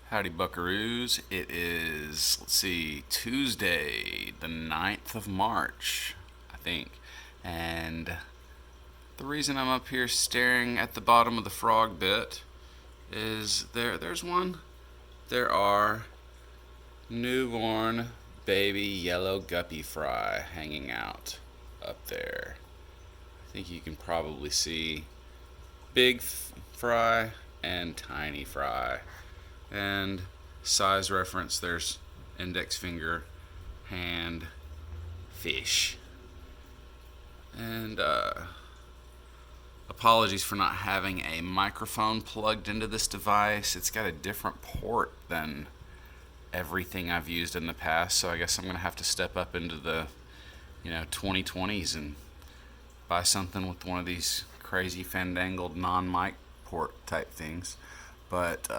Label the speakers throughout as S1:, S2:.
S1: Howdy, buckaroos. It is, let's see, Tuesday, the 9th of March, I think. And the reason I'm up here staring at the bottom of the frog bit is there's one. There are newborn baby yellow guppy fry hanging out up there. I think you can probably see big fry and tiny fry. And size reference, there's index finger, hand, fish. And apologies for not having a microphone plugged into this device. It's got a different port than everything I've used in the past, so I guess I'm going to have to step up into the 2020s and buy something with one of these crazy fandangled non-mic port type things. But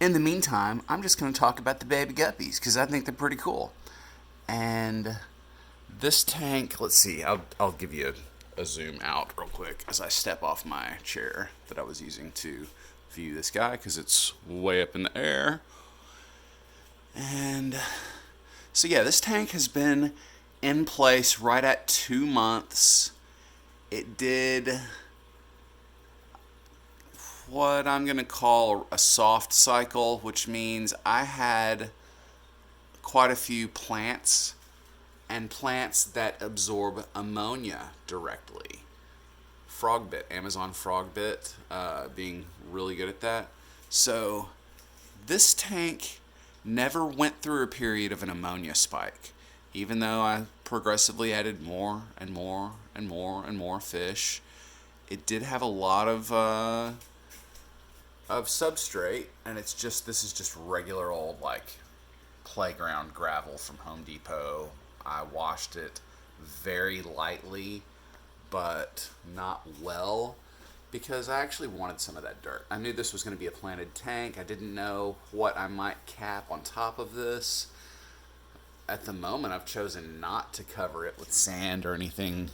S1: in the meantime, I'm just going to talk about the baby guppies because I think they're pretty cool. And this tank, let's see, I'll give you a zoom out real quick as I step off my chair that I was using to view this guy because it's way up in the air. And so, yeah, this tank has been in place right at 2 months. It did what I'm going to call a soft cycle, which means I had quite a few plants and plants that absorb ammonia directly. Frogbit, Amazon Frogbit, being really good at that. So this tank never went through a period of an ammonia spike, even though I progressively added more and more and more and more fish. It did have a lot of substrate, and this is just regular old like playground gravel from Home Depot. I washed it very lightly, but not well, because I actually wanted some of that dirt. I knew this was going to be a planted tank. I didn't know what I might cap on top of this. At the moment, I've chosen not to cover it with sand or anything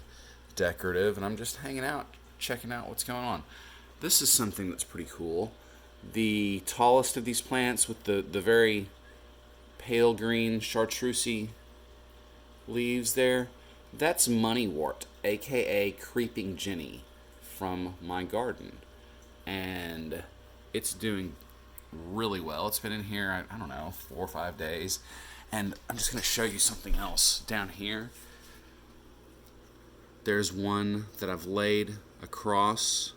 S1: decorative, and I'm just hanging out, checking out what's going on. This is something that's pretty cool. The tallest of these plants with the very pale green chartreusey leaves there, that's moneywort, aka creeping Jenny, from my garden. And it's doing really well. It's been in here, I don't know, 4 or 5 days. And I'm just going to show you something else down here. There's one that I've laid across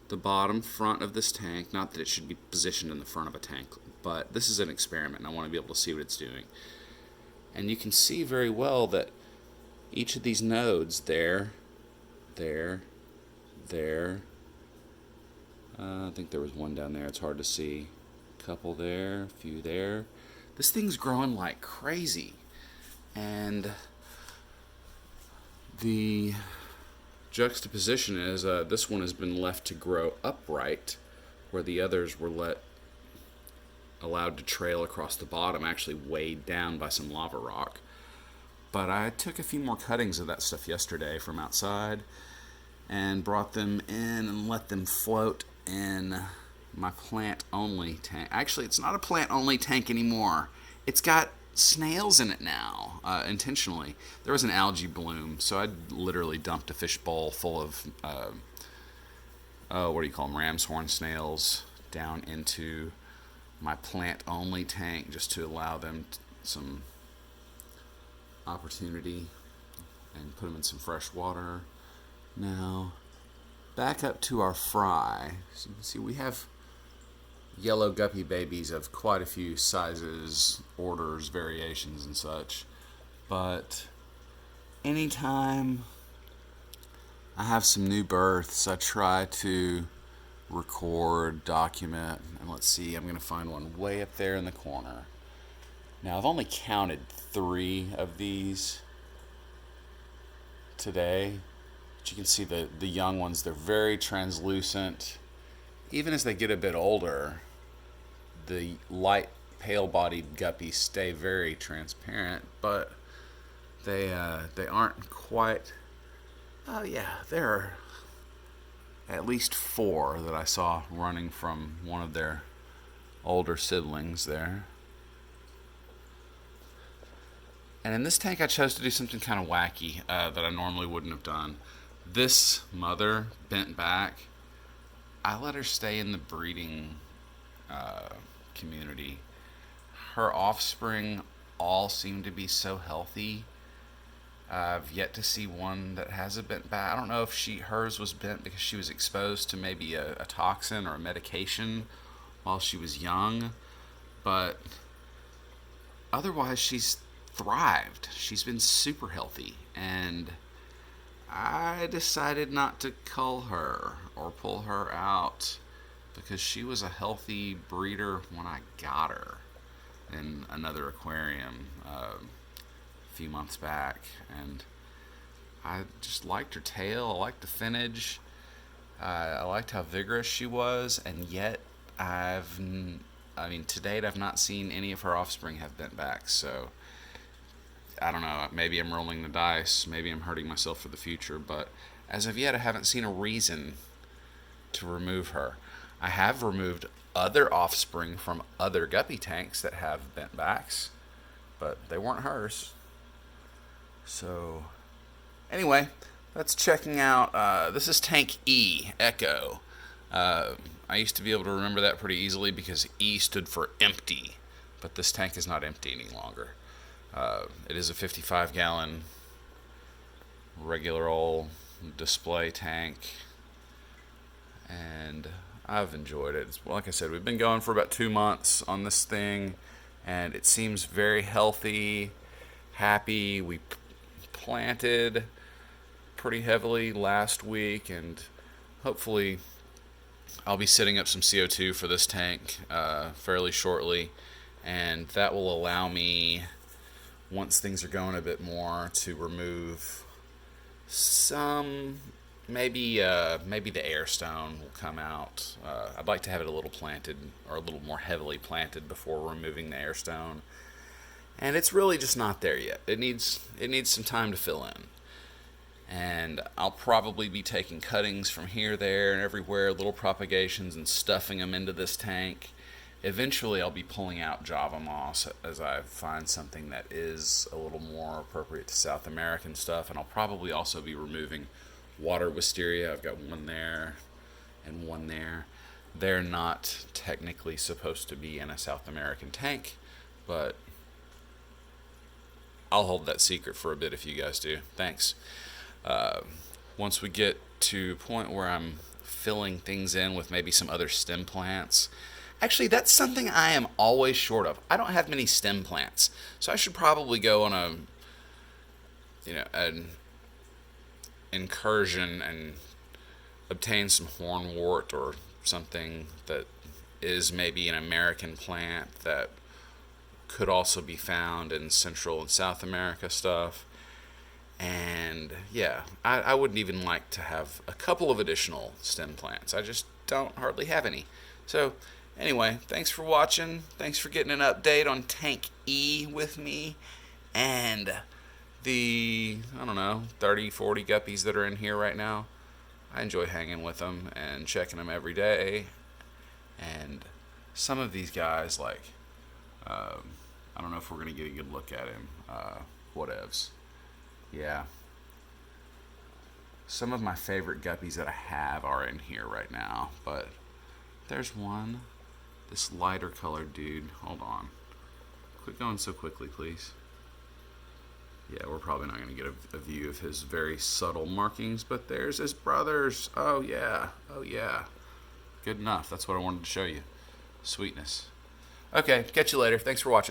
S1: the bottom front of this tank. Not that it should be positioned in the front of a tank, but this is an experiment and I want to be able to see what it's doing. And you can see very well that each of these nodes, there, I think there was one down there, it's hard to see. A couple there, a few there. This thing's growing like crazy. And the juxtaposition is this one has been left to grow upright, where the others were allowed to trail across the bottom, actually weighed down by some lava rock. But I took a few more cuttings of that stuff yesterday from outside and brought them in and let them float in my plant-only tank. Actually, it's not a plant-only tank anymore. It's got snails in it now, intentionally. There was an algae bloom, so I literally dumped a fish bowl full of, what do you call them, ram's horn snails down into my plant-only tank just to allow them some opportunity and put them in some fresh water. Now, back up to our fry. So you can see we have yellow guppy babies of quite a few sizes, orders, variations, and such. But anytime I have some new births, I try to record, document, and let's see, I'm going to find one way up there in the corner. Now, I've only counted 3 of these today, but you can see the young ones, they're very translucent. Even as they get a bit older, the light, pale-bodied guppies stay very transparent, but they aren't quite. Oh yeah, there are at least 4 that I saw running from one of their older siblings there. And in this tank, I chose to do something kind of wacky that I normally wouldn't have done. This mother bent back. I let her stay in the breeding community. Her offspring all seem to be so healthy. I've yet to see one that has a bent back. I don't know if hers was bent because she was exposed to maybe a toxin or a medication while she was young, but otherwise she's thrived. She's been super healthy, and I decided not to cull her or pull her out because she was a healthy breeder when I got her in another aquarium a few months back, and I just liked her tail. I liked the finnage. I liked how vigorous she was, and yet to date, I've not seen any of her offspring have bent backs. So I don't know. Maybe I'm rolling the dice. Maybe I'm hurting myself for the future. But as of yet, I haven't seen a reason to remove her. I have removed other offspring from other guppy tanks that have bent backs, but they weren't hers. So anyway, that's checking out. This is Tank E, Echo. I used to be able to remember that pretty easily because E stood for empty, but this tank is not empty any longer. It is a 55-gallon regular old display tank, and I've enjoyed it. Like I said, we've been going for about 2 months on this thing, and it seems very healthy, happy. We planted pretty heavily last week, and hopefully I'll be setting up some CO2 for this tank fairly shortly, and that will allow me, once things are going a bit more, to remove some, maybe the air stone will come out. I'd like to have it a little planted, or a little more heavily planted before removing the air stone, and it's really just not there yet. It needs some time to fill in. And I'll probably be taking cuttings from here, there, and everywhere, little propagations, and stuffing them into this tank. Eventually I'll be pulling out Java moss as I find something that is a little more appropriate to South American stuff, and I'll probably also be removing water wisteria. I've got one there and one there. They're not technically supposed to be in a South American tank, but I'll hold that secret for a bit if you guys do. Thanks. Once we get to a point where I'm filling things in with maybe some other stem plants. Actually, that's something I am always short of. I don't have many stem plants, so I should probably go on an incursion and obtain some hornwort or something that is maybe an American plant that could also be found in Central and South America stuff. And yeah, I wouldn't even like to have a couple of additional stem plants. I just don't hardly have any. So anyway, thanks for watching. Thanks for getting an update on Tank E with me. And the, 30, 40 guppies that are in here right now. I enjoy hanging with them and checking them every day. And some of these guys, I don't know if we're going to get a good look at him. Whatevs. Yeah. Some of my favorite guppies that I have are in here right now, but there's one. This lighter colored dude. Hold on. Quit going so quickly, please. Yeah, we're probably not going to get a view of his very subtle markings, but there's his brothers. Oh, yeah. Oh, yeah. Good enough. That's what I wanted to show you. Sweetness. Okay, catch you later. Thanks for watching.